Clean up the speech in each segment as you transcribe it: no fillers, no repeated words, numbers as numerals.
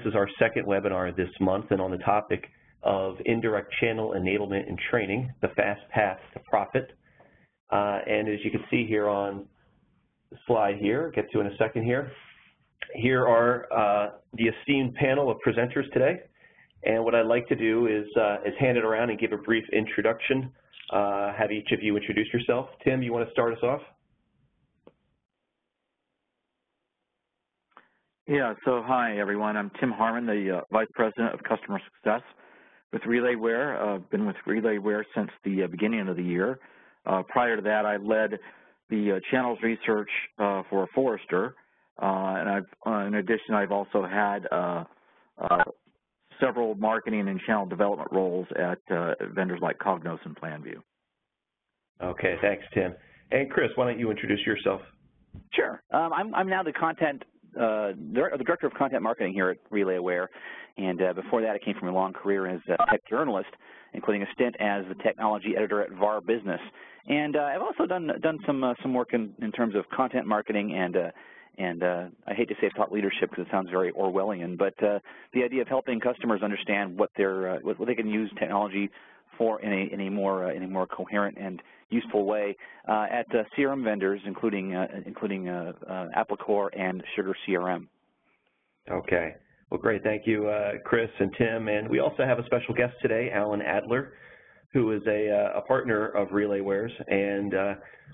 is our second webinar this month, and on the topic of indirect channel enablement and training, the fast path to profit. And as you can see here on the slide here, get to in a second here, here are the esteemed panel of presenters today. And what I'd like to do is hand it around and give a brief introduction. Have each of you introduce yourself. Tim, you want to start us off? Yeah, so hi everyone. I'm Tim Harmon, the Vice President of Customer Success with Relayware. I've been with Relayware since the beginning of the year. Prior to that, I led the channels research for Forrester, and in addition, I've also had several marketing and channel development roles at vendors like Cognos and PlanView. Okay, thanks, Tim. And Chris, why don't you introduce yourself? Sure. I'm now the Director of Content Marketing here at Relayware, and before that I came from a long career as a tech journalist, including a stint as the technology editor at VAR Business. And I've also done some work in terms of content marketing and I hate to say thought leadership because it sounds very Orwellian, but the idea of helping customers understand what they can use technology for in a more coherent and useful way at CRM vendors, including Applecore and Sugar CRM. Okay. Well, great. Thank you, Chris and Tim. And we also have a special guest today, Alan Adler, who is a partner of Relayware's. And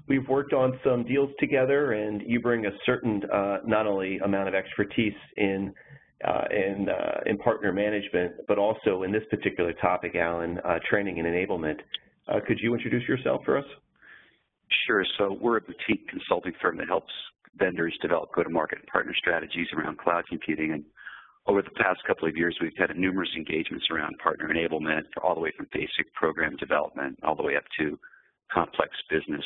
we've worked on some deals together, and you bring a certain not only amount of expertise in partner management, but also in this particular topic, Alan, training and enablement. Could you introduce yourself for us? Sure. So we're a boutique consulting firm that helps vendors develop go-to-market and partner strategies around cloud computing. And over the past couple of years, we've had numerous engagements around partner enablement, all the way from basic program development all the way up to complex business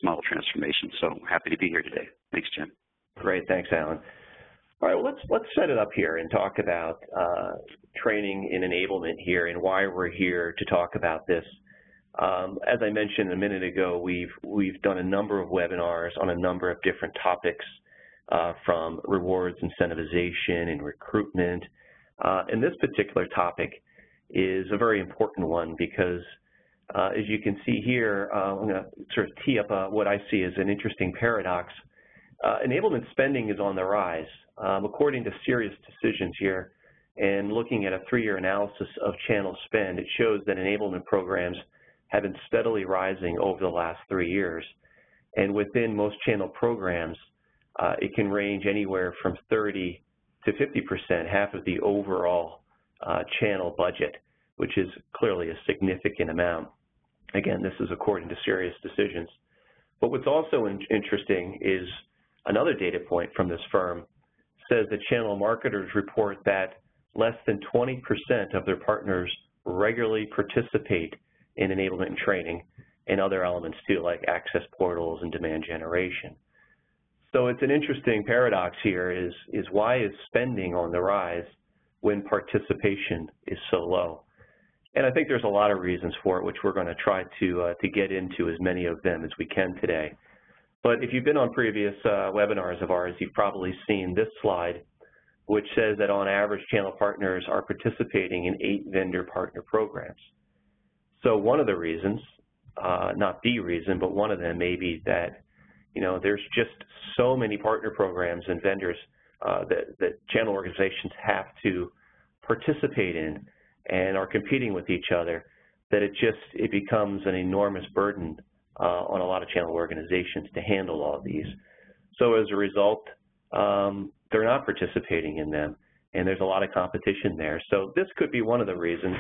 model transformation. So happy to be here today. Thanks, Jim. Great. Thanks, Alan. All right, well, let's set it up here and talk about training and enablement here and why we're here to talk about this. As I mentioned a minute ago, we've done a number of webinars on a number of different topics, from rewards, incentivization, and recruitment. And this particular topic is a very important one because, as you can see here, I'm going to sort of tee up what I see as an interesting paradox. Enablement spending is on the rise. According to Serious Decisions here, and looking at a 3-year analysis of channel spend, it shows that enablement programs have been steadily rising over the last 3 years. And within most channel programs, it can range anywhere from 30 to 50%, half of the overall channel budget, which is clearly a significant amount. Again, this is according to Serious Decisions. But what's also interesting is another data point from this firm says that channel marketers report that less than 20% of their partners regularly participate in enablement and training and other elements too, like access portals and demand generation. So it's an interesting paradox here is why is spending on the rise when participation is so low? And I think there's a lot of reasons for it, which we're going to try to get into as many of them as we can today. But if you've been on previous webinars of ours, you've probably seen this slide, which says that on average, channel partners are participating in 8 vendor partner programs. So one of the reasons, not the reason, but one of them may be that, there's just so many partner programs and vendors that channel organizations have to participate in and are competing with each other, that it becomes an enormous burden on a lot of channel organizations to handle all of these. So as a result, they're not participating in them, and there's a lot of competition there. So this could be one of the reasons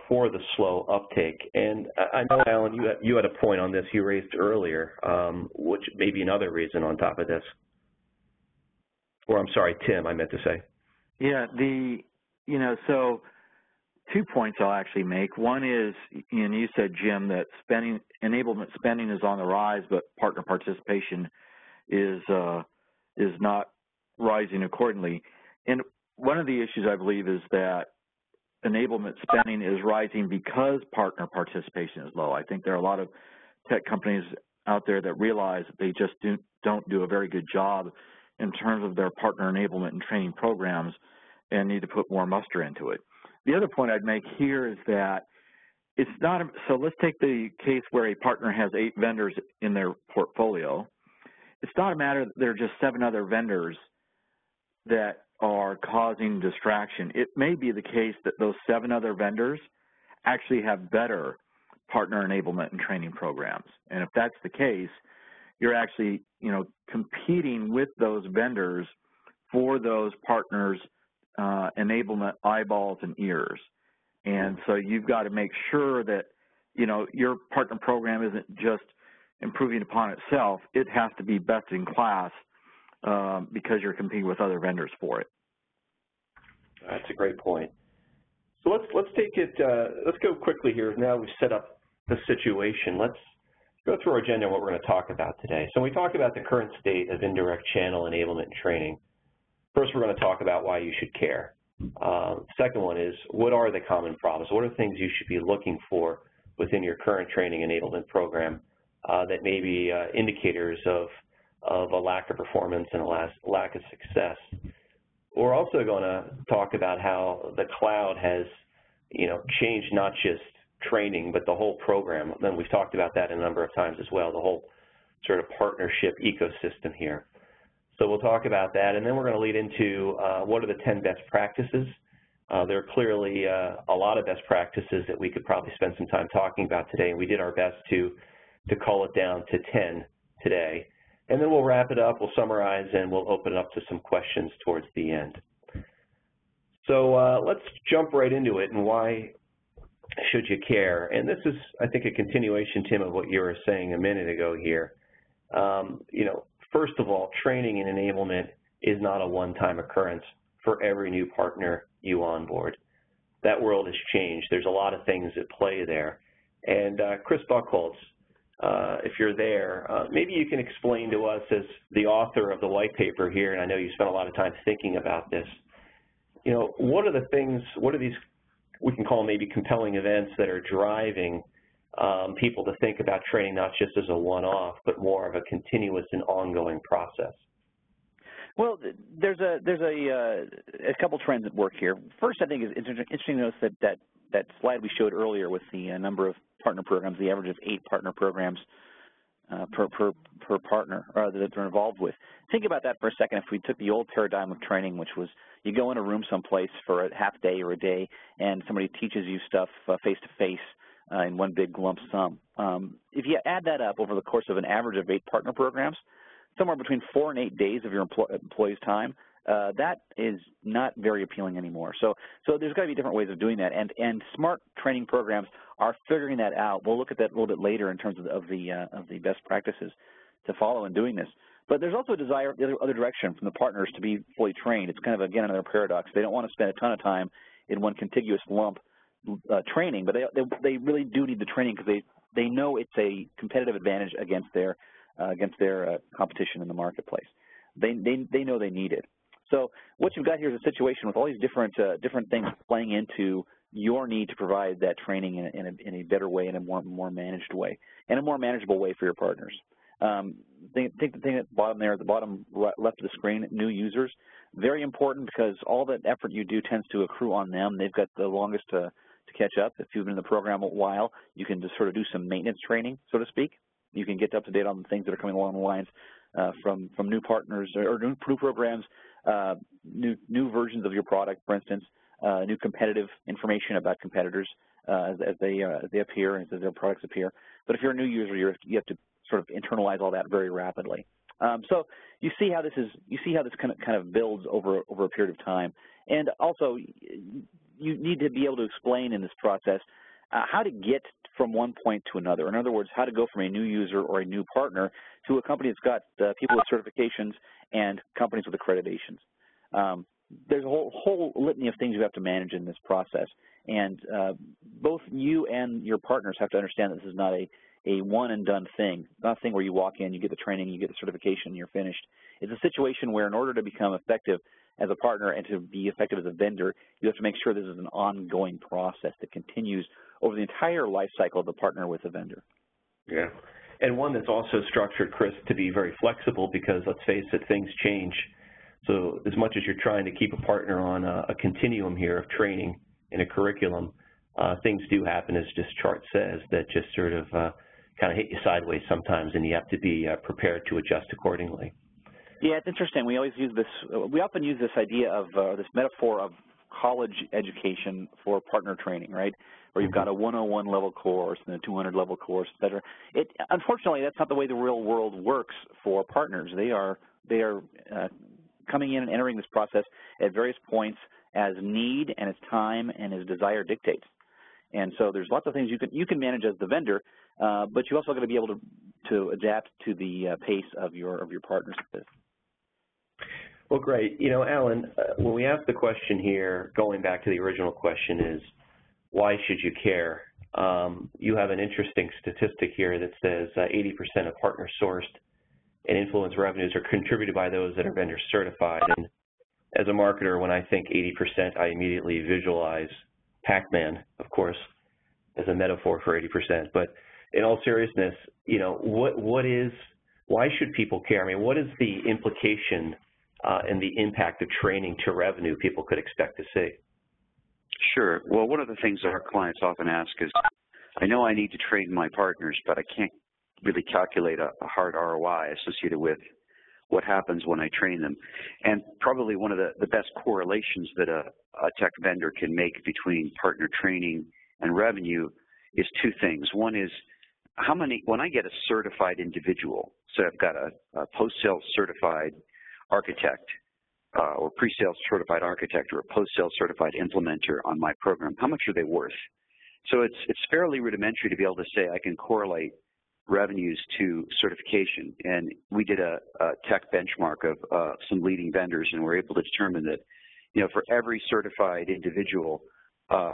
for the slow uptake. And I know, Alan, you had a point on this you raised earlier, which may be another reason on top of this. Or I'm sorry, Tim, I meant to say. Yeah, so 2 points I'll actually make. One is, and you said, Jim, that enablement spending is on the rise, but partner participation is not rising accordingly. And one of the issues, I believe, is that enablement spending is rising because partner participation is low. I think there are a lot of tech companies out there that realize that they just don't do a very good job in terms of their partner enablement and training programs and need to put more muster into it. The other point I'd make here is that it's not, so let's take the case where a partner has 8 vendors in their portfolio. It's not a matter that there are just 7 other vendors that are causing distraction. It may be the case that those 7 other vendors actually have better partner enablement and training programs. And if that's the case, you're actually, competing with those vendors for those partners' enablement eyeballs and ears. And so you've got to make sure that, your partner program isn't just improving upon itself. It has to be best in class because you're competing with other vendors for it. That's a great point. So let's take it. Let's go quickly here. Now we've set up the situation. Let's go through our agenda and what we're going to talk about today. So when we talk about the current state of indirect channel enablement and training, first we're going to talk about why you should care. Second one is, what are the common problems? What are things you should be looking for within your current training enablement program that may be indicators of a lack of performance and a lack of success? We're also going to talk about how the cloud has, changed not just training, but the whole program. And we've talked about that a number of times as well, the whole sort of partnership ecosystem here. So we'll talk about that, and then we're going to lead into what are the 10 best practices. There are clearly a lot of best practices that we could probably spend some time talking about today, and we did our best to cull it down to 10 today. And then we'll wrap it up, we'll summarize, and we'll open it up to some questions towards the end. So let's jump right into it, and why should you care? And this is, I think, a continuation, Tim, of what you were saying a minute ago here. First of all, training and enablement is not a one-time occurrence for every new partner you onboard. That world has changed. There's a lot of things at play there. And Chris Buchholz, if you're there, maybe you can explain to us, as the author of the white paper here, and I know you spent a lot of time thinking about this, what are the things, what are these, we can call them maybe compelling events that are driving people to think about training not just as a one-off, but more of a continuous and ongoing process? Well, there's a couple trends at work here. First, I think it's interesting to notice that slide we showed earlier with the number of partner programs, the average of 8 partner programs per partner that they're involved with. Think about that for a second. If we took the old paradigm of training, which was you go in a room someplace for a half day or a day, and somebody teaches you stuff face-to-face in one big lump sum. If you add that up over the course of an average of 8 partner programs, somewhere between 4 and 8 days of your employee's time, that is not very appealing anymore. So there's got to be different ways of doing that, and smart training programs are figuring that out. We'll look at that a little bit later in terms of the best practices to follow in doing this. But there's also a desire the other direction from the partners to be fully trained. It's kind of, again, another paradox. They don't want to spend a ton of time in one contiguous lump training, but they really do need the training because they know it's a competitive advantage against their competition in the marketplace. They know they need it. So what you've got here is a situation with all these different things playing into your need to provide that training in a better way, in a more managed way, and a more manageable way for your partners. Think the thing at the bottom there, at the bottom left of the screen, new users, very important because all that effort you do tends to accrue on them. They've got the longest to catch up. If you've been in the program a while, you can just sort of do some maintenance training, so to speak. You can get up to date on the things that are coming along the lines from new partners or new programs, new versions of your product, for instance, new competitive information about competitors as they appear and as their products appear. But if you're a new user, you have to sort of internalize all that very rapidly. So you see how this kind of builds over a period of time, and also you need to be able to explain in this process how to get from one point to another. In other words, how to go from a new user or a new partner to a company that's got people with certifications and companies with accreditations. There's a whole litany of things you have to manage in this process, and both you and your partners have to understand that this is not a one-and-done thing, not a thing where you walk in, you get the training, you get the certification, and you're finished. It's a situation where in order to become effective as a partner and to be effective as a vendor, you have to make sure this is an ongoing process that continues over the entire life cycle of the partner with the vendor. Yeah. and one that's also structured, Chris, to be very flexible because, let's face it, things change. So as much as you're trying to keep a partner on a continuum here of training in a curriculum, things do happen, as this chart says, that just sort of kind of hit you sideways sometimes, and you have to be prepared to adjust accordingly. Yeah, it's interesting. We always use this. We often use this idea of this metaphor of college education for partner training, right? Where you've got a 101 level course and a 200 level course, et cetera. Unfortunately, that's not the way the real world works for partners. They are coming in and entering this process at various points as need and as time and as desire dictates. And so there's lots of things you can manage as the vendor, but you also got to be able to adapt to the pace of your partners. Well, great. You know, Alan, when we ask the question here, going back to the original question, is why should you care? You have an interesting statistic here that says 80% of partner-sourced and influence revenues are contributed by those that are vendor certified. And as a marketer, when I think 80%, I immediately visualize Pac-Man, of course, as a metaphor for 80%. But in all seriousness, you know, why should people care? I mean, what is the implication and the impact of training to revenue people could expect to see? Sure. Well, one of the things that our clients often ask is, I know I need to train my partners, but I can't really calculate a hard ROI associated with what happens when I train them. And probably one of the best correlations that a tech vendor can make between partner training and revenue is two things. One is when I get a certified individual, so I've got a post-sales certified architect or pre-sales certified architect or a post-sales certified implementer on my program, how much are they worth? So it's fairly rudimentary to be able to say I can correlate revenues to certification. And we did a tech benchmark of some leading vendors, and we're able to determine that, you know, for every certified individual, a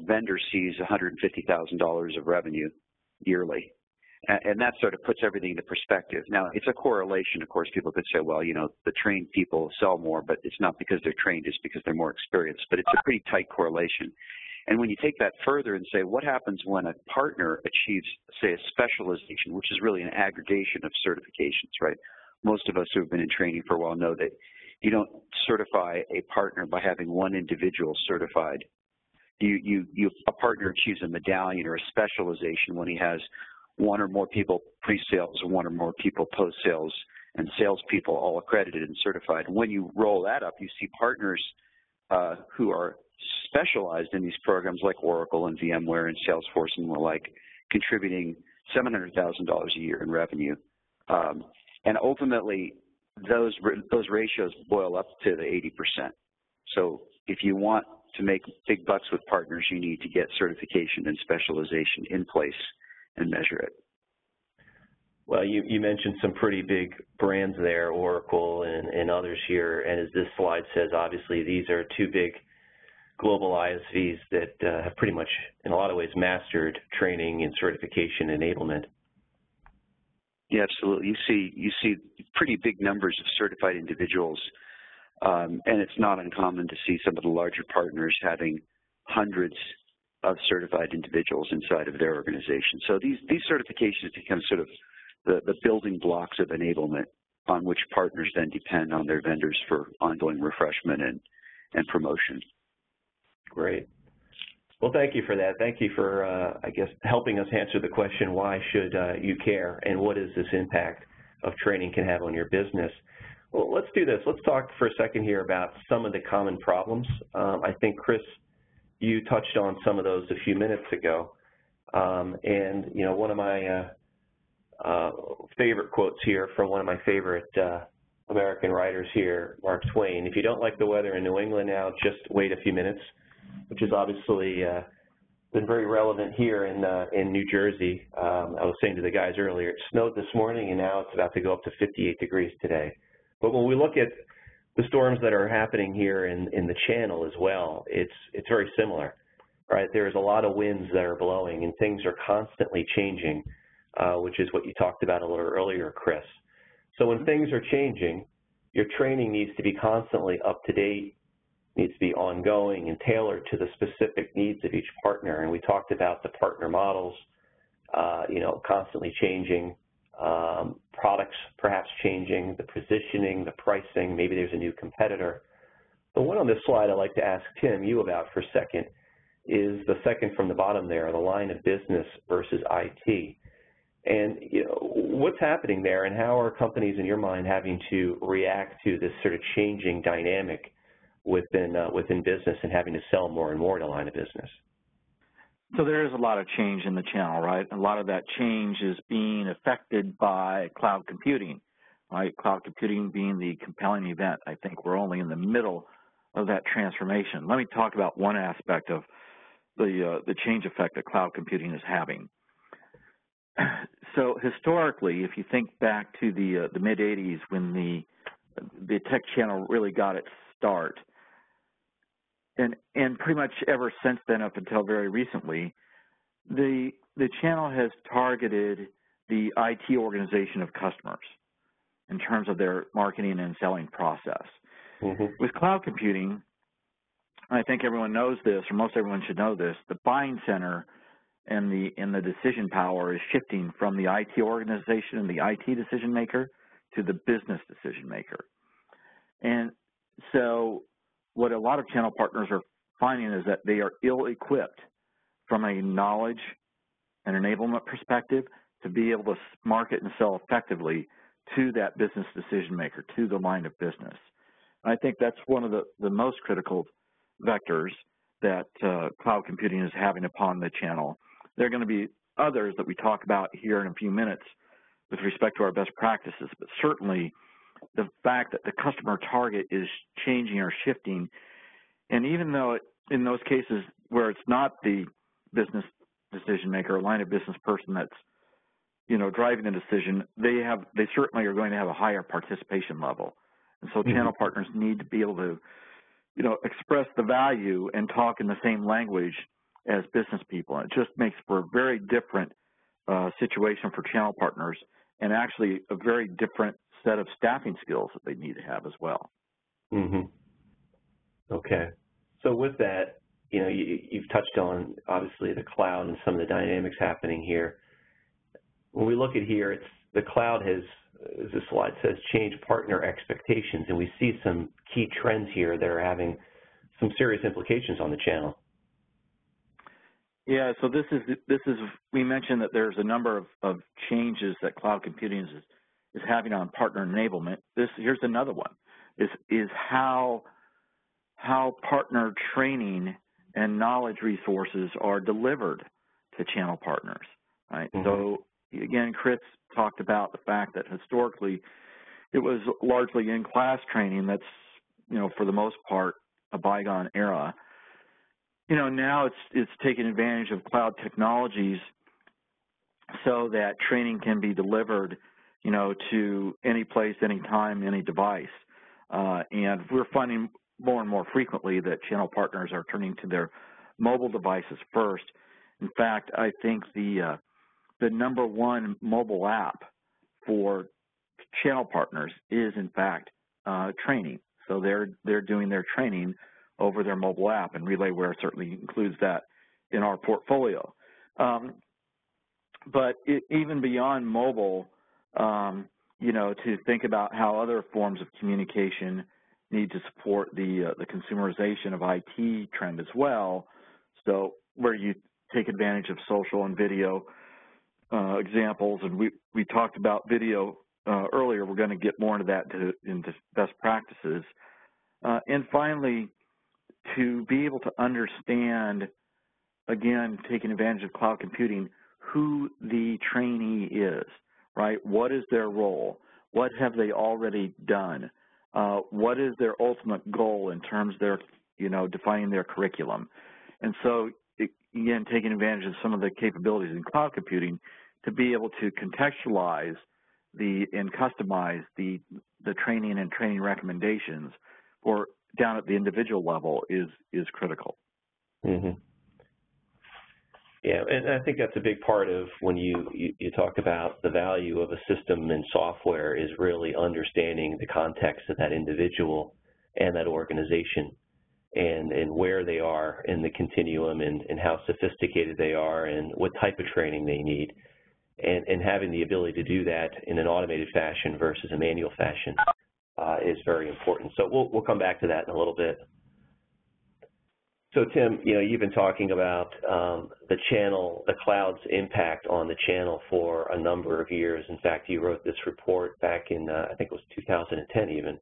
vendor sees $150,000 of revenue yearly. And that sort of puts everything into perspective. Now, it's a correlation. Of course, people could say, well, you know, the trained people sell more, but it's not because they're trained, it's because they're more experienced. But it's a pretty tight correlation. And when you take that further and say, what happens when a partner achieves, say, a specialization, which is really an aggregation of certifications, right? Most of us who have been in training for a while know that you don't certify a partner by having one individual certified. A partner achieves a medallion or a specialization when he has one or more people pre-sales or one or more people post-sales and salespeople all accredited and certified. And when you roll that up, you see partners who are specialized in these programs like Oracle and VMware and Salesforce and the like, contributing $700,000 a year in revenue. And ultimately, those ratios boil up to the 80%. So if you want to make big bucks with partners, you need to get certification and specialization in place and measure it. Well, you mentioned some pretty big brands there, Oracle and others here, and as this slide says, obviously these are two big global ISVs that have pretty much, in a lot of ways, mastered training and certification enablement. Yeah, absolutely. You see pretty big numbers of certified individuals, and it's not uncommon to see some of the larger partners having hundreds of certified individuals inside of their organization. So these certifications become sort of the building blocks of enablement on which partners then depend on their vendors for ongoing refreshment and promotion. Great. Well, thank you for that. Thank you for, I guess, helping us answer the question, why should you care, and what is this impact of training can have on your business? Well, let's do this. Let's talk for a second here about some of the common problems. I think, Chris, you touched on some of those a few minutes ago. And, you know, one of my favorite quotes here from one of my favorite American writers here, Mark Twain: if you don't like the weather in New England now, just wait a few minutes, which has obviously been very relevant here in New Jersey. I was saying to the guys earlier, it snowed this morning, and now it's about to go up to 58 degrees today. But when we look at the storms that are happening here in the channel as well, it's very similar, right? There's a lot of winds that are blowing, and things are constantly changing, which is what you talked about a little earlier, Chris. So when things are changing, your training needs to be constantly up to date, needs to be ongoing and tailored to the specific needs of each partner. And we talked about the partner models, constantly changing, products perhaps changing, the positioning, the pricing, maybe there's a new competitor. The one on this slide I'd like to ask Tim, you about for a second, is the second from the bottom there, the line of business versus IT. And what's happening there, and how are companies, in your mind, having to react to this sort of changing dynamic within business and having to sell more and more in a line of business? So there is a lot of change in the channel, right? A lot of that change is being affected by cloud computing, right? Cloud computing being the compelling event. I think we're only in the middle of that transformation. Let me talk about one aspect of the change effect that cloud computing is having. So historically, if you think back to the mid-'80s when the tech channel really got its start, and pretty much ever since then up until very recently, the channel has targeted the IT organization of customers in terms of their marketing and selling process. Mm-hmm. With cloud computing, I think everyone knows this, or most everyone should know this, the buying center and the decision power is shifting from the IT organization and the IT decision maker to the business decision maker. And so what a lot of channel partners are finding is that they are ill-equipped from a knowledge and enablement perspective to be able to market and sell effectively to that business decision maker, to the line of business. And I think that's one of the most critical vectors that cloud computing is having upon the channel. There are going to be others that we talk about here in a few minutes with respect to our best practices, but certainly the fact that the customer target is changing or shifting, and even though in those cases where it's not the business decision maker or line of business person that's driving the decision, they certainly are going to have a higher participation level. And so channel partners need to be able to express the value and talk in the same language as business people. And it just makes for a very different situation for channel partners, and actually a very different set of staffing skills that they need to have as well. Mm-hmm. Okay. So with that, you've touched on, obviously, the cloud and some of the dynamics happening here. When we look at here, it's the cloud has, as the slide says, changed partner expectations, and we see some key trends here that are having some serious implications on the channel. Yeah, so this is we mentioned that there's a number of changes that cloud computing is having on partner enablement. Here's another one, is how partner training and knowledge resources are delivered to channel partners, right? Mm-hmm. So again, Chris talked about the fact that historically it was largely in-class training. That's, for the most part, a bygone era. Now it's taking advantage of cloud technologies so that training can be delivered, to any place, any time, any device. And we're finding more and more frequently that channel partners are turning to their mobile devices first. In fact, I think the number one mobile app for channel partners is, in fact, training. So they're doing their training over their mobile app, and Relayware certainly includes that in our portfolio. But even beyond mobile, to think about how other forms of communication need to support the consumerization of IT trend as well. So where you take advantage of social and video examples, and we talked about video earlier. We're going to get more into that into best practices. And finally, to be able to understand, again, taking advantage of cloud computing, who the trainee is, right? What is their role? What have they already done? What is their ultimate goal in terms of their, defining their curriculum? And so, again, taking advantage of some of the capabilities in cloud computing to be able to contextualize and customize the training and training recommendations for down at the individual level is critical. Mm-hmm. Yeah, and I think that's a big part of when you talk about the value of a system and software is really understanding the context of that individual and that organization. and where they are in the continuum and how sophisticated they are and what type of training they need. And having the ability to do that in an automated fashion versus a manual fashion is very important. So we'll come back to that in a little bit. So Tim, you've been talking about the channel, the cloud's impact on the channel for a number of years. In fact, you wrote this report back in, I think it was 2010 even.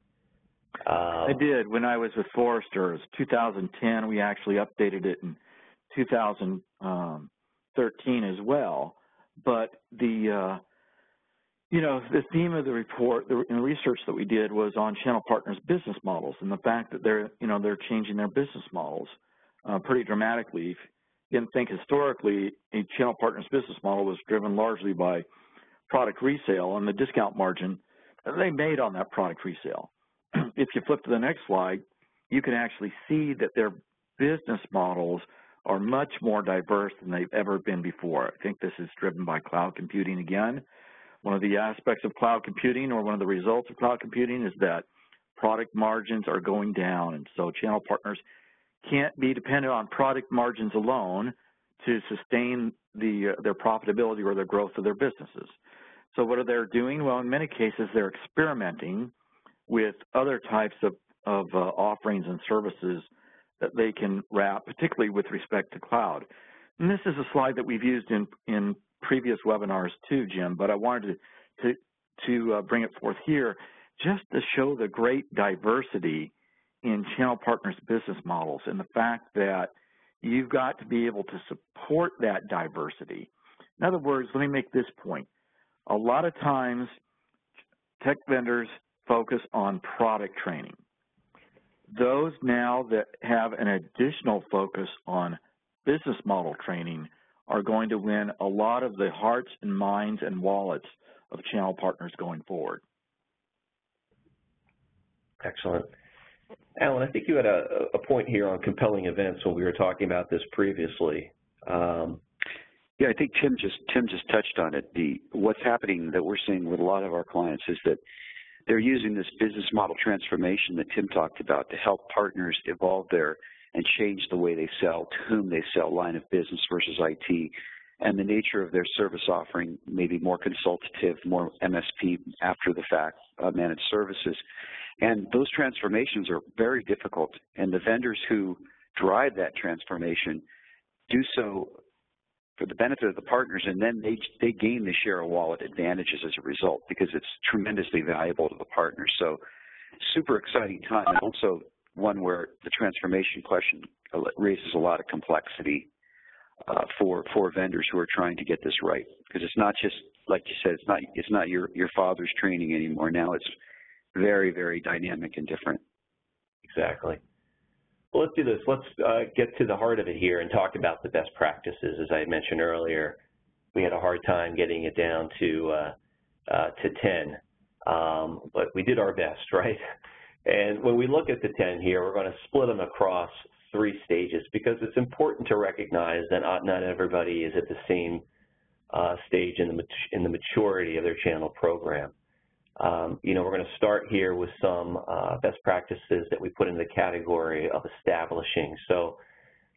I did. When I was with Forrester, it was 2010. We actually updated it in 2013 as well. But the theme of the report, the research that we did was on channel partners' business models and the fact that they're changing their business models pretty dramatically. If you didn't think historically, a channel partners' business model was driven largely by product resale and the discount margin that they made on that product resale. If you flip to the next slide, you can actually see that their business models are much more diverse than they've ever been before. I think this is driven by cloud computing again. One of the aspects of cloud computing, or one of the results of cloud computing, is that product margins are going down, and so channel partners can't be dependent on product margins alone to sustain their profitability or the growth of their businesses. So what are they doing? Well, in many cases, they're experimenting with other types of offerings and services that they can wrap, particularly with respect to cloud. And this is a slide that we've used in previous webinars too, Jim, but I wanted to bring it forth here just to show the great diversity in channel partners' business models and the fact that you've got to be able to support that diversity. In other words, let me make this point. A lot of times, tech vendors focus on product training. Those now that have an additional focus on business model training are going to win a lot of the hearts and minds and wallets of channel partners going forward. Excellent. Alan, I think you had a point here on compelling events when we were talking about this previously. Yeah, I think Tim just touched on it. What's happening that we're seeing with a lot of our clients is that they're using this business model transformation that Tim talked about to help partners evolve and change the way they sell, to whom they sell, line of business versus IT, and the nature of their service offering, maybe more consultative, more MSP after the fact, managed services. And those transformations are very difficult, and the vendors who drive that transformation do so for the benefit of the partners, and then they gain the share of wallet advantages as a result because it's tremendously valuable to the partners. So super exciting time, and also one where the transformation question raises a lot of complexity for vendors who are trying to get this right, because it's not just, like you said, it's not your father's training anymore. Now it's very, very dynamic and different. Exactly. Well, let's do this. Let's get to the heart of it here and talk about the best practices. As I mentioned earlier, we had a hard time getting it down to 10, but we did our best, right? And when we look at the 10 here, we're going to split them across 3 stages because it's important to recognize that not everybody is at the same stage in the maturity of their channel program. We're going to start here with some best practices that we put in the category of establishing. So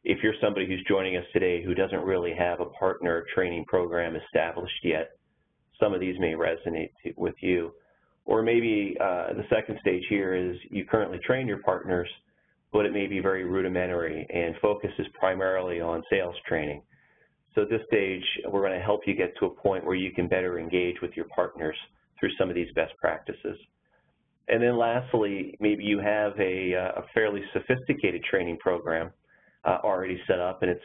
if you're somebody who's joining us today who doesn't really have a partner training program established yet, some of these may resonate with you. Or maybe the second stage here is you currently train your partners, but it may be very rudimentary and focuses primarily on sales training. So at this stage, we're going to help you get to a point where you can better engage with your partners through some of these best practices. And then lastly, maybe you have a fairly sophisticated training program already set up and it's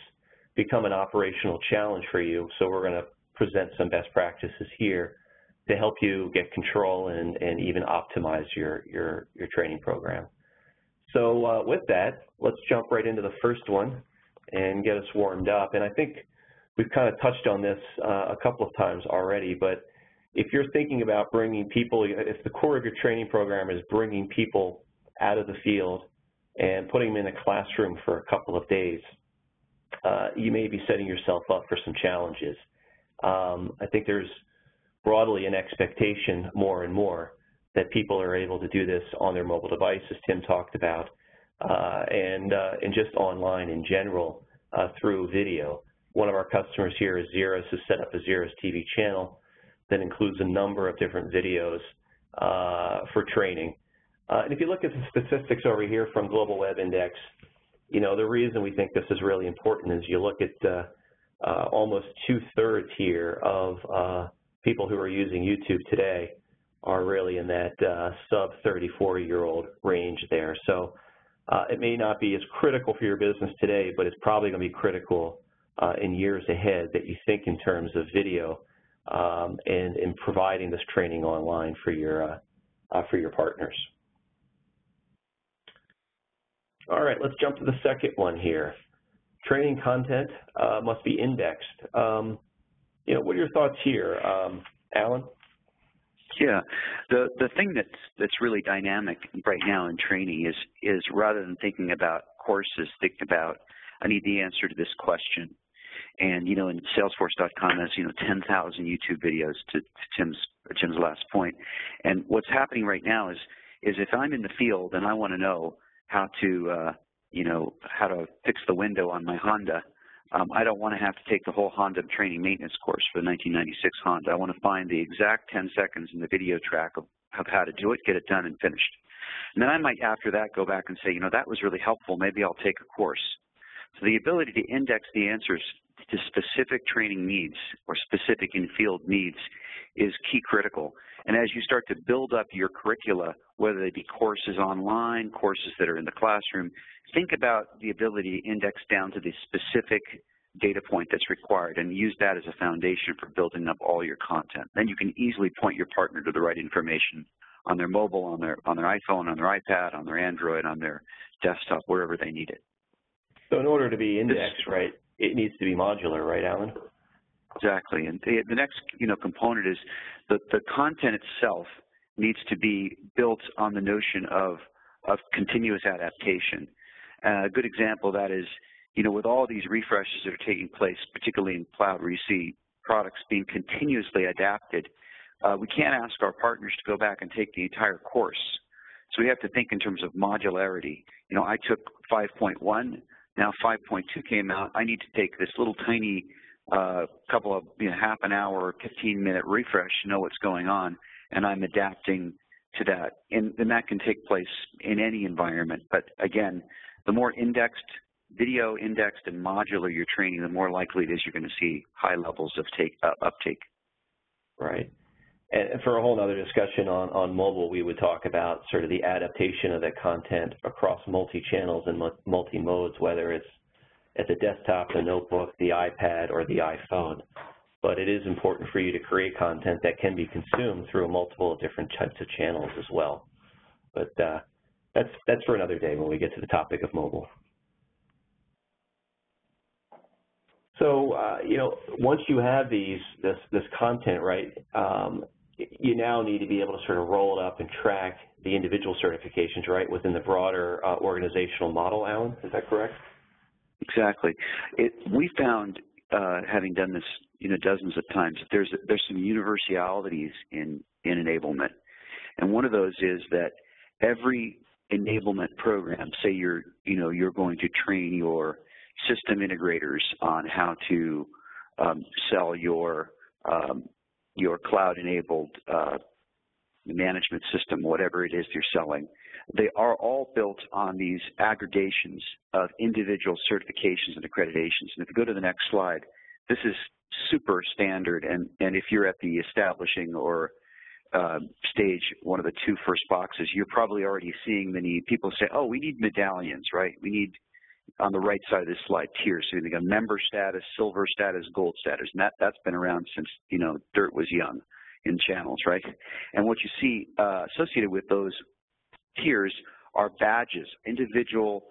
become an operational challenge for you. So we're going to present some best practices here to help you get control and even optimize your training program. So with that, let's jump right into the first one and get us warmed up. And I think we've kind of touched on this a couple of times already, but if you're thinking about bringing people, if the core of your training program is bringing people out of the field and putting them in a classroom for a couple of days, you may be setting yourself up for some challenges. I think there's broadly an expectation more and more that people are able to do this on their mobile device, as Tim talked about, and just online in general through video. One of our customers here is Xeris, has set up a Xeris TV channel that includes a number of different videos for training. And if you look at the statistics over here from Global Web Index, you know, the reason we think this is really important is you look at almost 2/3 here of people who are using YouTube today are really in that sub-34-year-old range there. So it may not be as critical for your business today, but it's probably going to be critical in years ahead that you think in terms of video and in providing this training online for your partners. All right, let's jump to the second one here. Training content must be indexed. You know, what are your thoughts here, Alan? Yeah, the thing that's really dynamic right now in training is rather than thinking about courses, think about, I need the answer to this question. And, you know, in Salesforce.com has, you know, 10,000 YouTube videos to Tim's last point. And what's happening right now is if I'm in the field and I want to know how to, you know, how to fix the window on my Honda, I don't want to have to take the whole Honda training maintenance course for the 1996 Honda. I want to find the exact 10 seconds in the video track of how to do it, get it done and finished. And then I might, after that, go back and say, you know, that was really helpful. Maybe I'll take a course. So the ability to index the answers to specific training needs or specific in-field needs is key critical. And as you start to build up your curricula, whether they be courses online, courses that are in the classroom, think about the ability to index down to the specific data point that's required and use that as a foundation for building up all your content. Then you can easily point your partner to the right information on their mobile, on their iPhone, on their iPad, on their Android, on their desktop, wherever they need it. So in order to be indexed, right, it needs to be modular, right, Alan? Exactly. And the next, you know, component is the content itself needs to be built on the notion of continuous adaptation. A good example of that is, you know, with all these refreshes that are taking place, particularly in cloud where you see products being continuously adapted, we can't ask our partners to go back and take the entire course. So we have to think in terms of modularity. You know, I took 5.1, now 5.2 came out. I need to take this little tiny couple of, you know, half an hour, 15-minute refresh to know what's going on, and I'm adapting to that. And that can take place in any environment. But again, the more indexed, video indexed and modular your training, the more likely it is you're going to see high levels of uptake. Right. And for a whole other discussion on mobile, we would talk about sort of the adaptation of that content across multi-channels and multi-modes, whether it's at the desktop, the notebook, the iPad, or the iPhone. But it is important for you to create content that can be consumed through multiple different types of channels as well. But that's for another day when we get to the topic of mobile. So, you know, once you have this content, right, you now need to be able to sort of roll it up and track the individual certifications, right, within the broader organizational model, Alan. Is that correct? Exactly. We found, having done this, you know, dozens of times, there's some universalities in enablement, and one of those is that every enablement program, say you're going to train your system integrators on how to sell your cloud-enabled management system, whatever it is you're selling. They are all built on these aggregations of individual certifications and accreditations. And if you go to the next slide, this is super standard. And if you're at the establishing or stage, one of the two first boxes, you're probably already seeing the need. People say, oh, we need medallions, right? We need, on the right side of this slide, tiers. So you got member status, silver status, gold status. And that's been around since, you know, dirt was young in channels, right? And what you see associated with those tiers are badges, individual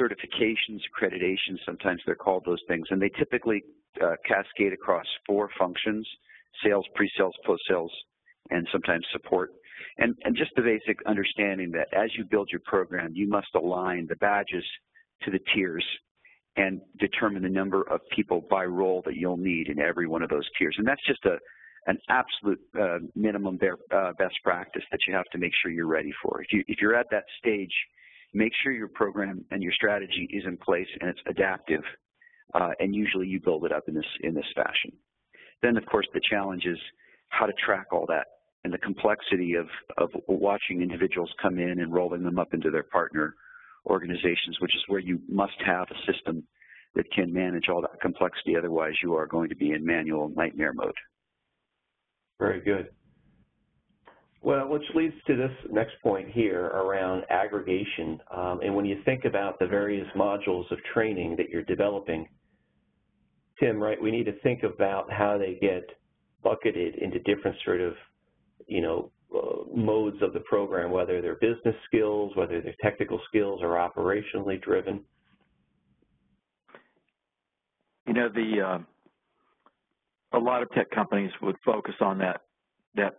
certifications, accreditations, sometimes they're called those things, and they typically cascade across 4 functions: sales, pre-sales, post-sales, and sometimes support. And just the basic understanding that as you build your program, you must align the badges to the tiers and determine the number of people by role that you'll need in every one of those tiers. And that's just an absolute minimum best practice that you have to make sure you're ready for. If you're at that stage, make sure your program and your strategy is in place and it's adaptive, and usually you build it up in this fashion. Then, of course, the challenge is how to track all that and the complexity of watching individuals come in and rolling them up into their partner organizations, which is where you must have a system that can manage all that complexity. Otherwise, you are going to be in manual nightmare mode. Very good. Well, which leads to this next point here around aggregation. And when you think about the various modules of training that you're developing, Tim, right, we need to think about how they get bucketed into different sort of, modes of the program, whether they're business skills, whether they're technical skills or operationally driven. A lot of tech companies would focus on that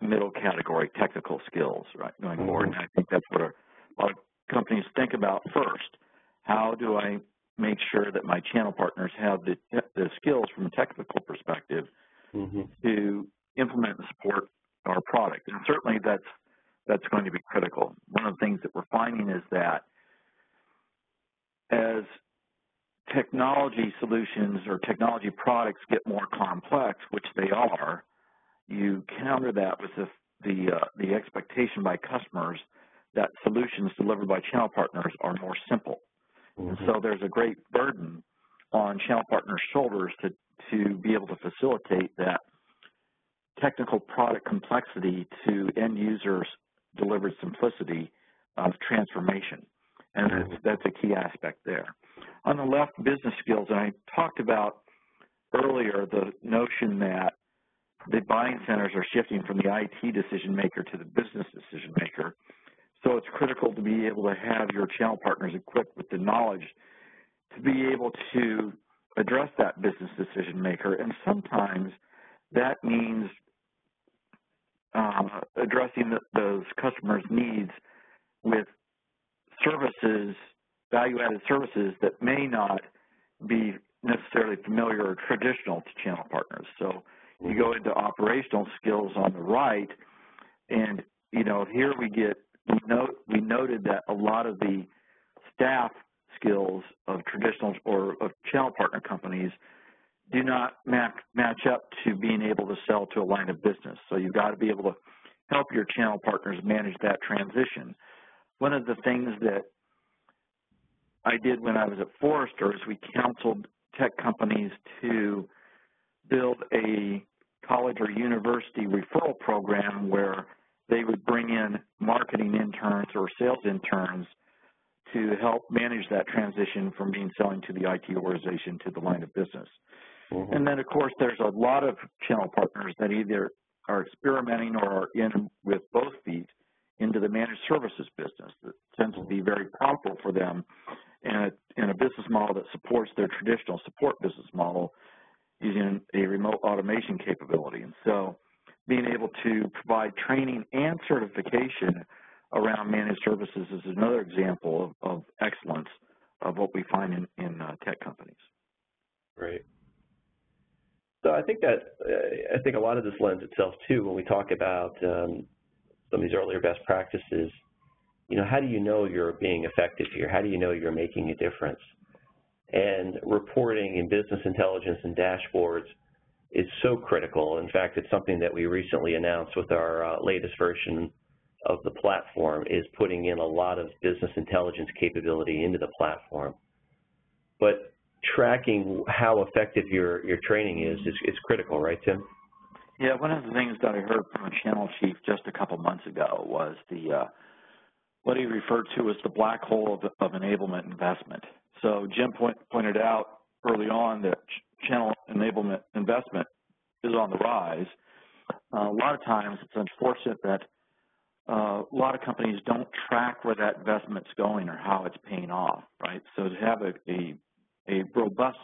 middle category, technical skills, right, going forward. And I think that's what a lot of companies think about first. How do I make sure that my channel partners have the skills from a technical perspective to implement and support our product? And certainly that's going to be critical. One of the things that we're finding is that as technology solutions or technology products get more complex, which they are, you counter that with the expectation by customers that solutions delivered by channel partners are more simple. And so there's a great burden on channel partners' shoulders to be able to facilitate that technical product complexity to end users delivered simplicity of transformation. And that's a key aspect there. On the left, business skills, and I talked about earlier the notion that the buying centers are shifting from the IT decision maker to the business decision maker. So it's critical to be able to have your channel partners equipped with the knowledge to be able to address that business decision maker. And sometimes that means addressing those customers' needs with services, value-added services that may not be necessarily familiar or traditional to channel partners. So you go into operational skills on the right, and here we noted that a lot of the staff skills of traditional or of channel partner companies do not match up to being able to sell to a line of business. So you've got to be able to help your channel partners manage that transition. One of the things that I did when I was at Forrester is we counseled tech companies to build a college or university referral program where they would bring in marketing interns or sales interns to help manage that transition from selling to the IT organization to the line of business. And then, of course, there's a lot of channel partners that either are experimenting or are in with both feet into the managed services business. That tends to be very profitable for them and in a business model that supports their traditional support business model using a remote automation capability. And so being able to provide training and certification around managed services is another example of excellence of what we find in tech companies. Right. So I think a lot of this lends itself too when we talk about some of these earlier best practices. How do you know you're being effective here? How do you know you're making a difference? And reporting and business intelligence and dashboards is so critical. In fact, it's something that we recently announced with our latest version of the platform, is putting in a lot of business intelligence capability into the platform. But tracking how effective your training is critical, right, Tim? Yeah, one of the things that I heard from a channel chief just a couple months ago was what he referred to as the black hole of enablement investment. So Jim pointed out early on that channel enablement investment is on the rise. A lot of times it's unfortunate that a lot of companies don't track where that investment's going or how it's paying off, right? So to have a robust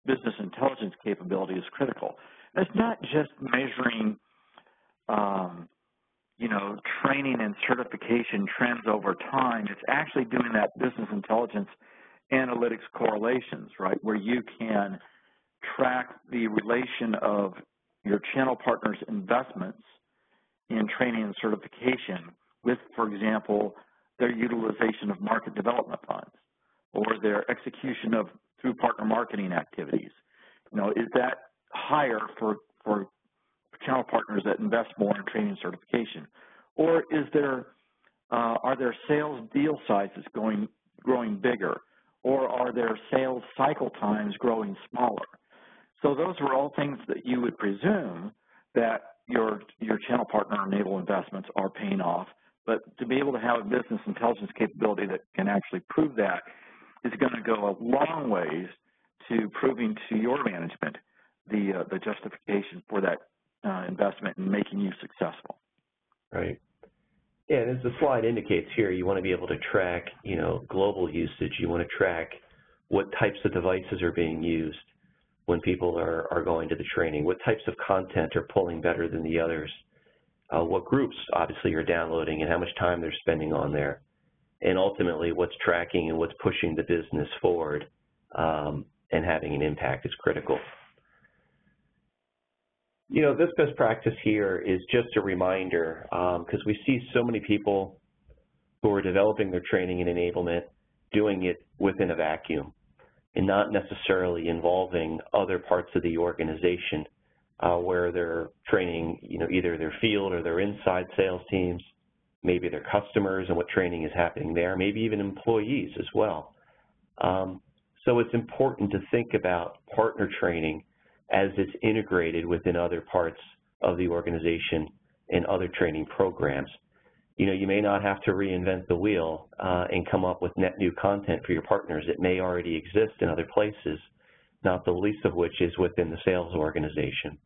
business intelligence capability is critical. And it's not just measuring, training and certification trends over time. It's actually doing that business intelligence analytics correlations, right, where you can track the relation of your channel partners' investments in training and certification with, for example, their utilization of market development funds or their execution of through partner marketing activities? You know, is that higher for channel partners that invest more in training certification? Or is there, are their sales deal sizes growing bigger? Or are their sales cycle times growing smaller? So those are all things that you would presume that your channel partner enable investments are paying off. But to be able to have a business intelligence capability that can actually prove that is going to go a long ways to proving to your management the justification for that investment and making you successful. Right. Yeah, and as the slide indicates here, you want to be able to track, you know, global usage. You want to track what types of devices are being used when people are going to the training, what types of content are pulling better than the others, what groups, obviously, you're downloading and how much time they're spending on there, and ultimately what's tracking and what's pushing the business forward and having an impact is critical. You know, this best practice here is just a reminder because we see so many people who are developing their training and enablement doing it within a vacuum and not necessarily involving other parts of the organization where they're training, you know, either their field or their inside sales teams, maybe their customers and what training is happening there, maybe even employees as well. So it's important to think about partner training as it's integrated within other parts of the organization and other training programs. You know, you may not have to reinvent the wheel and come up with net new content for your partners. It may already exist in other places, not the least of which is within the sales organization.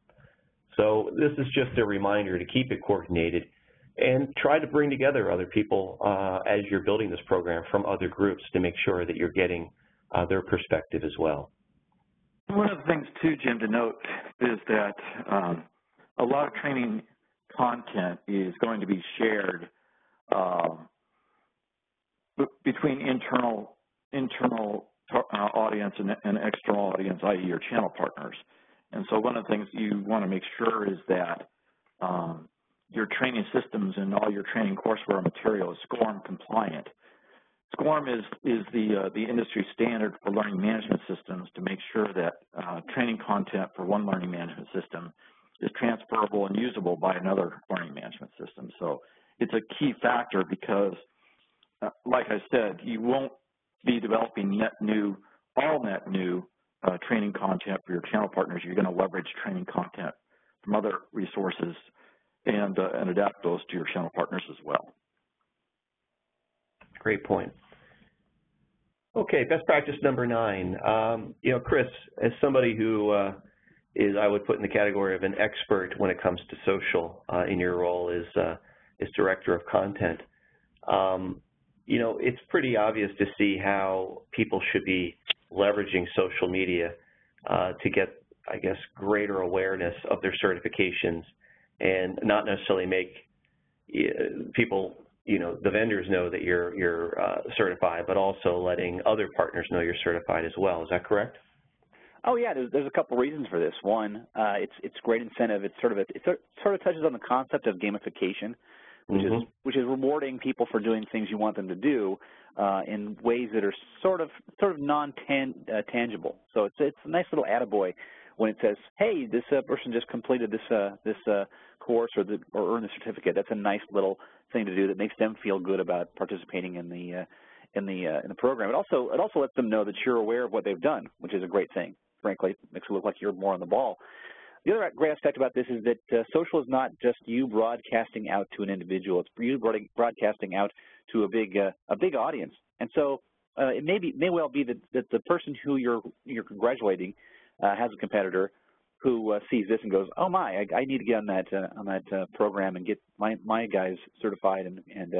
So this is just a reminder to keep it coordinated and try to bring together other people as you're building this program from other groups to make sure that you're getting their perspective as well. One of the things, too, Jim, to note is that a lot of training content is going to be shared between internal audience and external audience, i.e. your channel partners. And so one of the things you want to make sure is that your training systems and all your training courseware material is SCORM compliant. SCORM is the industry standard for learning management systems to make sure that training content for one learning management system is transferable and usable by another learning management system. So it's a key factor because, like I said, you won't be developing all net new training content for your channel partners. You're going to leverage training content from other resources and adapt those to your channel partners as well. Great point. Okay, best practice number 9. You know, Chris, as somebody who is, I would put in the category of an expert when it comes to social in your role as director of content, you know, it's pretty obvious to see how people should be leveraging social media to get, I guess, greater awareness of their certifications and not necessarily make people, you know, the vendors know that you're certified, but also letting other partners know you're certified as well. Is that correct? Oh yeah, there's a couple reasons for this. One, it's great incentive. It sort of touches on the concept of gamification, which is rewarding people for doing things you want them to do in ways that are sort of non-tangible. So it's a nice little attaboy when it says, hey, this person just completed this course or earned the certificate. That's a nice little thing to do that makes them feel good about participating in the program. It also lets them know that you're aware of what they've done, which is a great thing. Frankly, it makes it look like you're more on the ball. The other great aspect about this is that social is not just you broadcasting out to an individual. It's you broadcasting out to a big audience. And so it may well be that the person who you're congratulating has a competitor who sees this and goes, oh my, I need to get on that program and get my guys certified and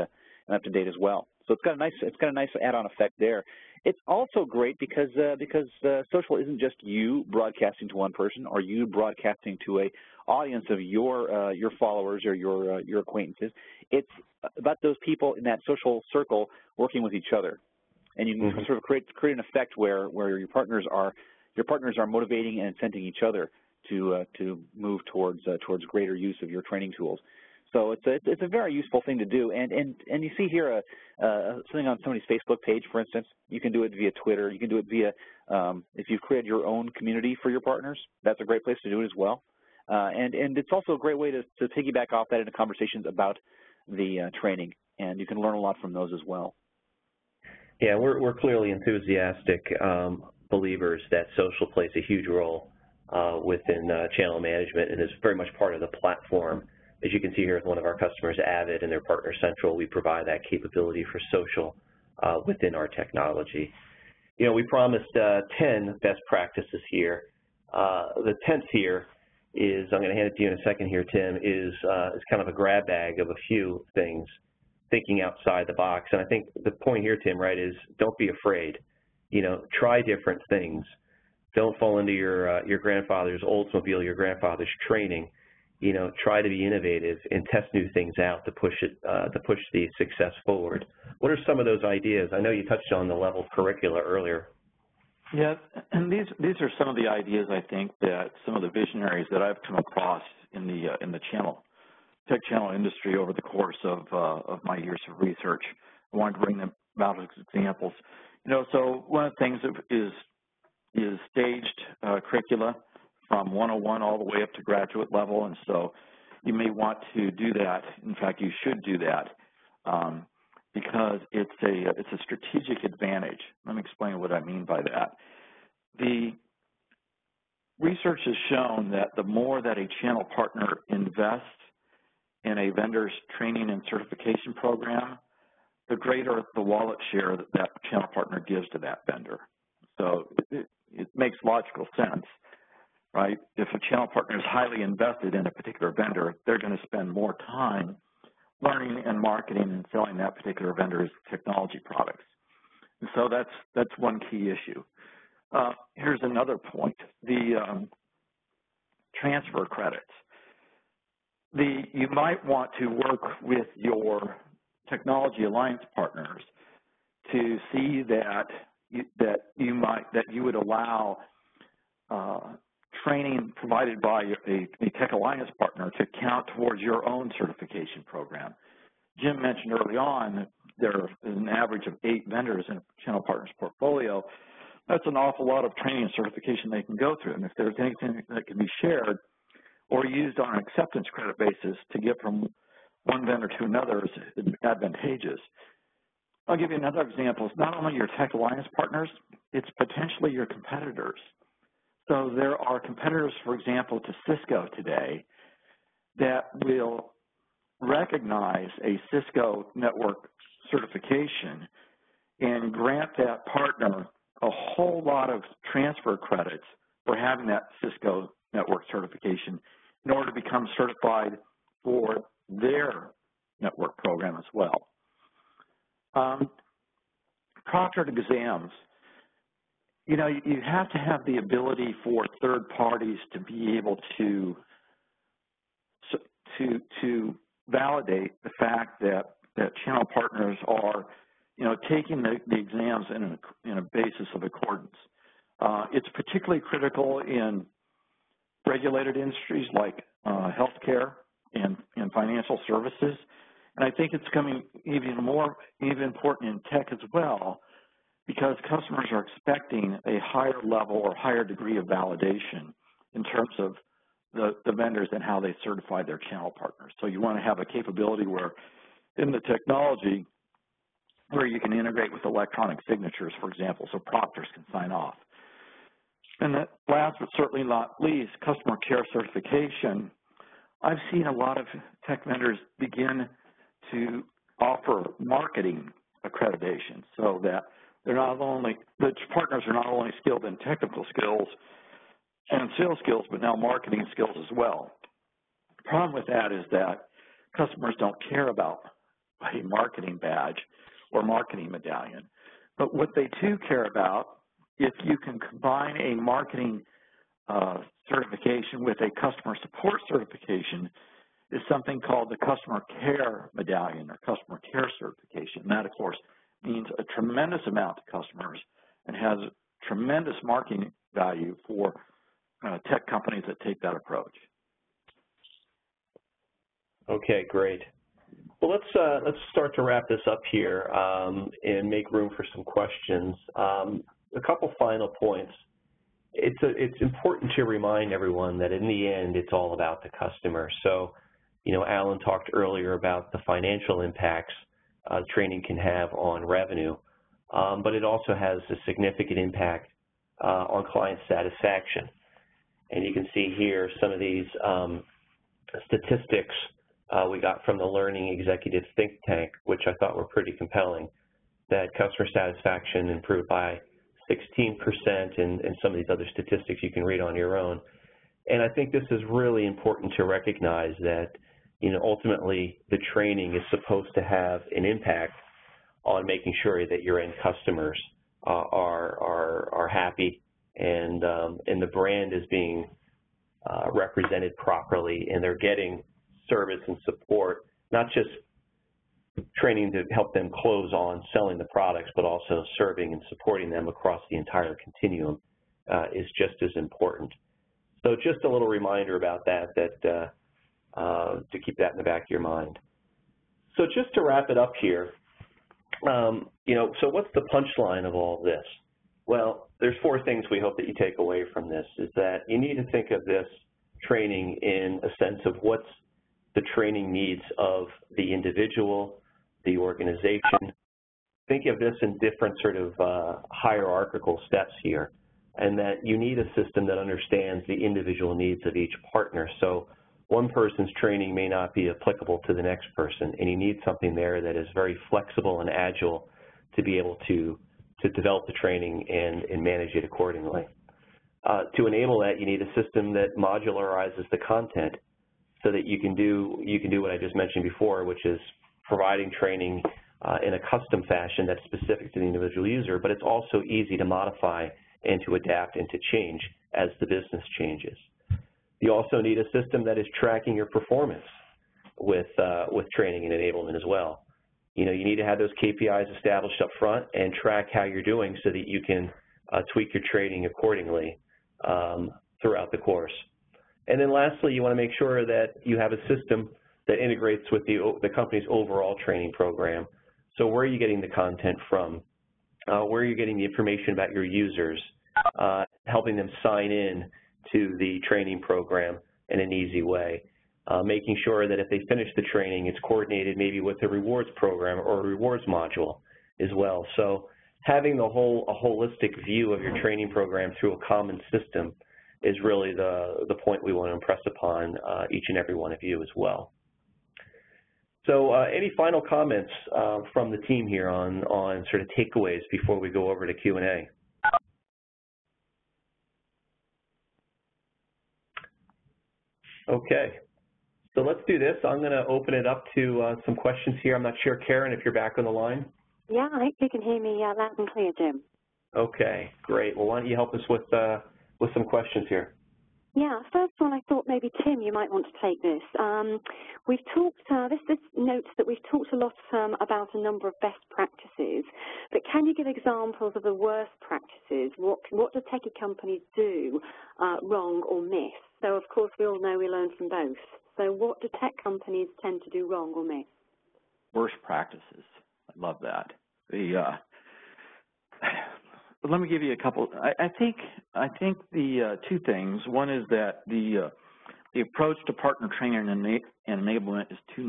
up to date as well. So it's got a nice add-on effect there. It's also great because social isn't just you broadcasting to one person or you broadcasting to a audience of your followers or your acquaintances. It's about those people in that social circle working with each other, and you can sort of create an effect where your partners are motivating and incenting each other to move towards greater use of your training tools. So it's a very useful thing to do, and you see here something on somebody's Facebook page, for instance. You can do it via Twitter. You can do it via, if you've created your own community for your partners, that's a great place to do it as well. And it's also a great way to piggyback off that into conversations about the training, and you can learn a lot from those as well. Yeah, we're clearly enthusiastic believers that social plays a huge role within channel management and is very much part of the platform. As you can see here with one of our customers, Avid, and their partner Central, we provide that capability for social within our technology. You know, we promised 10 best practices here. The 10th here is, I'm going to hand it to you in a second here, Tim, is kind of a grab bag of a few things, thinking outside the box. And I think the point here, Tim, right, is don't be afraid. You know, try different things. Don't fall into your grandfather's Oldsmobile, your grandfather's training. You know, try to be innovative and test new things out to push the success forward. What are some of those ideas? I know you touched on the level curricula earlier. Yeah, and these are some of the ideas I think that some of the visionaries that I've come across in the tech channel industry over the course of my years of research. I wanted to bring them out as examples. You know, so one of the things is staged curricula from 101 all the way up to graduate level, and so you may want to do that. In fact, you should do that because it's a strategic advantage. Let me explain what I mean by that. The research has shown that the more that a channel partner invests in a vendor's training and certification program, the greater the wallet share that that channel partner gives to that vendor. So it makes logical sense, right? If a channel partner is highly invested in a particular vendor, they're going to spend more time learning and marketing and selling that particular vendor's technology products. And so that's one key issue. Here's another point, the transfer credits. You might want to work with your technology alliance partners to see that you would allow training provided by a tech alliance partner to count towards your own certification program. Jim mentioned early on that there is an average of 8 vendors in a channel partner's portfolio. That's an awful lot of training and certification they can go through. And if there's anything that can be shared or used on an acceptance credit basis to get from one vendor to another is advantageous. I'll give you another example. It's not only your tech alliance partners, it's potentially your competitors. So there are competitors, for example, to Cisco today that will recognize a Cisco network certification and grant that partner a whole lot of transfer credits for having that Cisco network certification in order to become certified for their network program as well. Proctored exams. You know, you have to have the ability for third parties to be able to validate the fact that channel partners are, you know, taking the exams in a basis of accordance. It's particularly critical in regulated industries like healthcare and financial services, and I think it's becoming even important in tech as well, because customers are expecting a higher level or higher degree of validation in terms of the vendors and how they certify their channel partners. So you want to have a capability where in the technology where you can integrate with electronic signatures, for example, so proctors can sign off. And that last but certainly not least, customer care certification. I've seen a lot of tech vendors begin to offer marketing accreditation so that the partners are not only skilled in technical skills and sales skills, but now marketing skills as well. The problem with that is that customers don't care about a marketing badge or marketing medallion. But what they do care about, if you can combine a marketing certification with a customer support certification, is something called the customer care medallion or customer care certification. And that, of course, means a tremendous amount to customers and has tremendous marketing value for tech companies that take that approach. Okay, great. Well, let's start to wrap this up here and make room for some questions. A couple final points. It's important to remind everyone that in the end, it's all about the customer. So, Alan talked earlier about the financial impacts training can have on revenue, but it also has a significant impact on client satisfaction. And you can see here some of these statistics we got from the Learning Executive Think Tank, which I thought were pretty compelling, that customer satisfaction improved by 16%, and some of these other statistics you can read on your own. And I think this is really important to recognize that, ultimately the training is supposed to have an impact on making sure that your end customers are happy and the brand is being represented properly, and they're getting service and support, not just training to help them close on selling the products, but also serving and supporting them across the entire continuum is just as important. So just a little reminder about that, to keep that in the back of your mind. So just to wrap it up here, so what's the punchline of all of this? Well, there's 4 things we hope that you take away from this, is that you need to think of this training in a sense of what's the training needs of the individual, the organization. Think of this in different sort of hierarchical steps here, and that you need a system that understands the individual needs of each partner. So one person's training may not be applicable to the next person, and you need something there that is very flexible and agile to be able to develop the training and manage it accordingly. To enable that, you need a system that modularizes the content so that you can do what I just mentioned before, which is providing training in a custom fashion that's specific to the individual user, but it's also easy to modify and to adapt and to change as the business changes. You also need a system that is tracking your performance with training and enablement as well. You need to have those KPIs established up front and track how you're doing so that you can tweak your training accordingly throughout the course. And then lastly, you want to make sure that you have a system that integrates with the company's overall training program. So where are you getting the content from? Where are you getting the information about your users? Helping them sign in to the training program in an easy way. Making sure that if they finish the training, it's coordinated maybe with a rewards program or a rewards module as well. So having a holistic view of your training program through a common system is really the point we want to impress upon each and every one of you as well. So any final comments from the team here on sort of takeaways before we go over to Q&A? Okay, so let's do this. I'm going to open it up to some questions here. I'm not sure, Karen, if you're back on the line. Yeah, I hope you can hear me loud and clear, Jim. Okay, great. Well, why don't you help us with some questions here? Yeah, first one, I thought maybe, Tim, you might want to take this. We've talked, this notes that we've talked a lot about a number of best practices, but can you give examples of the worst practices? What do techie companies do wrong or miss? So, of course, we all know we learn from both. So what do tech companies tend to do wrong or miss? Worst practices. I love that. Let me give you a couple. I think the 2 things. One is that the approach to partner training and enablement is too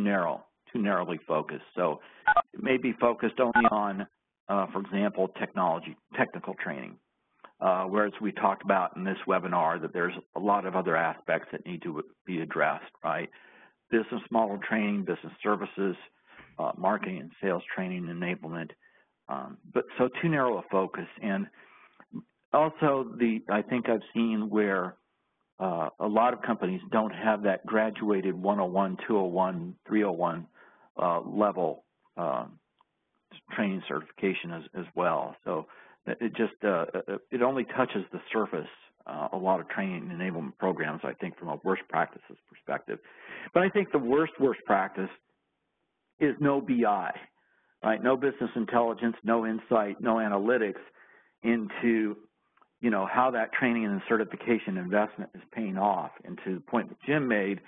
narrowly focused. So it may be focused only on, for example, technical training, whereas we talked about in this webinar that there's a lot of other aspects that need to be addressed, right? Business model training, business services, marketing and sales training, enablement. But so too narrow a focus, and also I think I've seen where a lot of companies don't have that graduated 101, 201, 301 level training certification as well. So it just it only touches the surface. A lot of training and enablement programs, I think, from a worst practices perspective. But I think the worst practice is no BI. Right, no business intelligence, no insight, no analytics into, how that training and certification investment is paying off. And to the point that Jim made,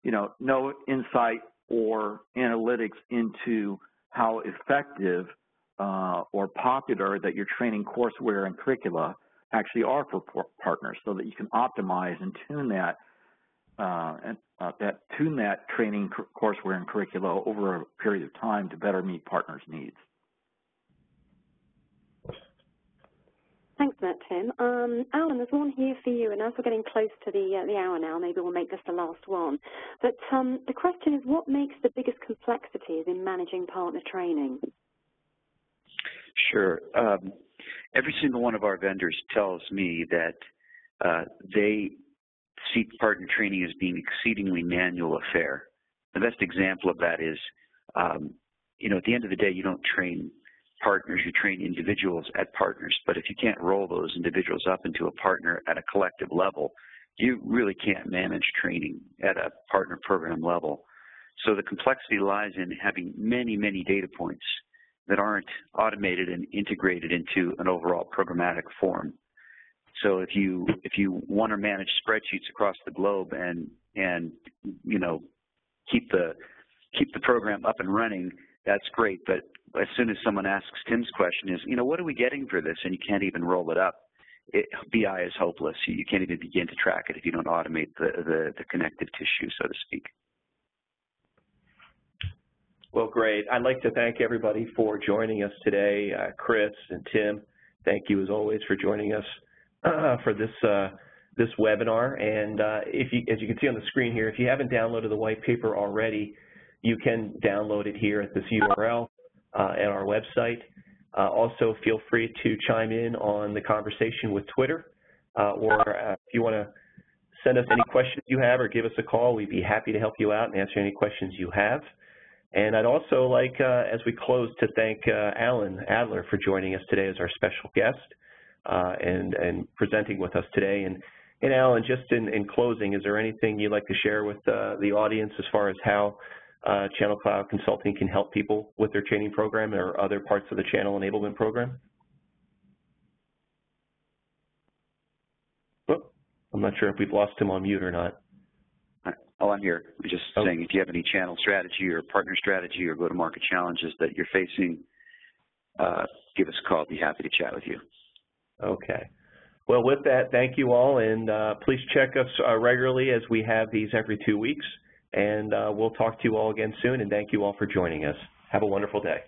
no insight or analytics into how effective or popular that your training courseware and curricula actually are for partners, so that you can optimize and tune that training courseware and curricula over a period of time to better meet partners' needs. Thanks for that, Tim. Alan, there's one here for you, and as we're getting close to the hour now, maybe we'll make this the last one. But the question is, what makes the biggest complexities in managing partner training? Sure. Every single one of our vendors tells me that they see partner training as being an exceedingly manual affair. The best example of that is, at the end of the day, you don't train partners, you train individuals at partners. But if you can't roll those individuals up into a partner at a collective level, you really can't manage training at a partner program level. So the complexity lies in having many, many data points that aren't automated and integrated into an overall programmatic form. So if you want to manage spreadsheets across the globe and keep the program up and running, that's great. But as soon as someone asks Tim's question is, what are we getting for this? And you can't even roll it up. BI is hopeless. You can't even begin to track it if you don't automate the connective tissue, so to speak. Well, great. I'd like to thank everybody for joining us today. Chris and Tim, thank you as always for joining us for this webinar. And as you can see on the screen here, if you haven't downloaded the white paper already, you can download it here at this URL at our website. Also, feel free to chime in on the conversation with Twitter, or if you want to send us any questions you have or give us a call, we'd be happy to help you out and answer any questions you have. And I'd also like, as we close, to thank Alan Adler for joining us today as our special guest and presenting with us today. And Alan, just in closing, is there anything you'd like to share with the audience as far as how Channel Cloud Consulting can help people with their training program or other parts of the Channel Enablement program? Oh, I'm not sure if we've lost him on mute or not. Oh, I'm here. I'm just saying, if you have any channel strategy or partner strategy or go-to-market challenges that you're facing, give us a call. I'll be happy to chat with you. Okay. Well, with that, thank you all, and please check us regularly as we have these every 2 weeks, and we'll talk to you all again soon, and thank you all for joining us. Have a wonderful day.